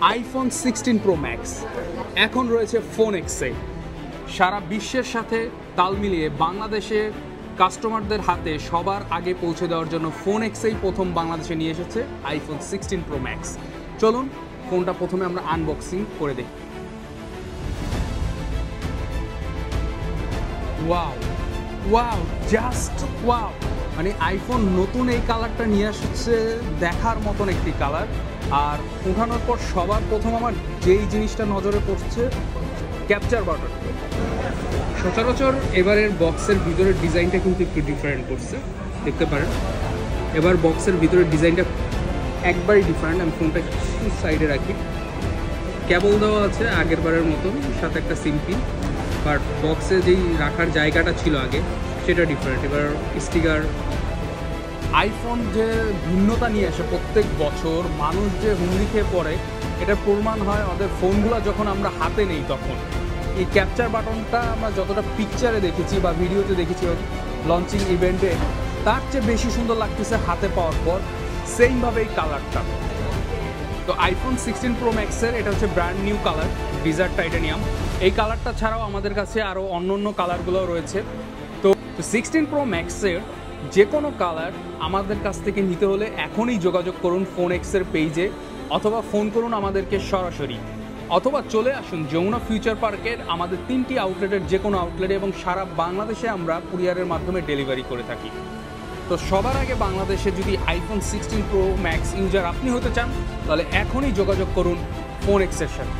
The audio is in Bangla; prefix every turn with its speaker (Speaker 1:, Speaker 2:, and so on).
Speaker 1: আইফোন 16 প্রো ম্যাক্স এখন রয়েছে ফোন এক্সে। সারা বিশ্বের সাথে তাল মিলিয়ে বাংলাদেশে কাস্টমারদের হাতে সবার আগে পৌঁছে দেওয়ার জন্য ফোন এক্সেই প্রথম বাংলাদেশে নিয়ে এসেছে আইফোন 16 প্রো ম্যাক্স। চলুন ফোনটা প্রথমে আমরা আনবক্সিং করে দেখি। ওয়াও ওয়াও জাস্ট ওয়াও, মানে আইফোন নতুন এই কালারটা নিয়ে আসছে দেখার মতন একটি কালার। আর উঠানোর পর সবার প্রথম আমার যেই জিনিসটা নজরে পড়ছে ক্যাপচার বাটন। সচরাচর এবারের বক্সের ভিতরের ডিজাইনটা কিন্তু একটু ডিফারেন্ট করছে, দেখতে পারেন। এবার বক্সের ভিতরের ডিজাইনটা একবারই ডিফারেন্ট। আমি ফোনটা একটু সাইডে রাখি। কেবল দেওয়া আছে আগের বারের মতন, সাথে একটা সিম পিন। বাট বক্সে যেই রাখার জায়গাটা ছিল আগে সেটা ডিফারেন্ট। এবার স্টিকার। আইফোন যে ভিন্নতা নিয়ে আসে প্রত্যেক বছর, মানুষ যে হুমড়ি খেয়ে পড়ে, এটা প্রমাণ হয় ওদের ফোনগুলো যখন আমরা হাতে নেই তখন। এই ক্যাপচার বাটনটা আমরা যতটা পিকচারে দেখেছি বা ভিডিওতে দেখেছি লঞ্চিং ইভেন্টে, তার চেয়ে বেশি সুন্দর লাগতেছে হাতে পাওয়ার পর। সেমভাবে এই কালারটা। তো আইফোন 16 প্রো ম্যাক্সের এটা হচ্ছে brand new colour, desert titanium. এই কালারটা ছাড়াও আমাদের কাছে আরও অন্য কালারগুলো রয়েছে। তো 16 প্রো ম্যাক্সের যে কোনো কালার আমাদের কাছ থেকে নিতে হলে এখনই যোগাযোগ করুন ফোন এক্সের পেজে, অথবা ফোন করুন আমাদেরকে সরাসরি, অথবা চলে আসুন যমুনা ফিউচার পার্কের আমাদের 3টি আউটলেটের যে কোনো আউটলেটে, এবং সারা বাংলাদেশে আমরা কুরিয়ারের মাধ্যমে ডেলিভারি করে থাকি। তো সবার আগে বাংলাদেশে যদি আইফোন 16 প্রো ম্যাক্স ইউজার আপনি হতে চান, তাহলে এখনই যোগাযোগ করুন ফোন এক্সের সাথে।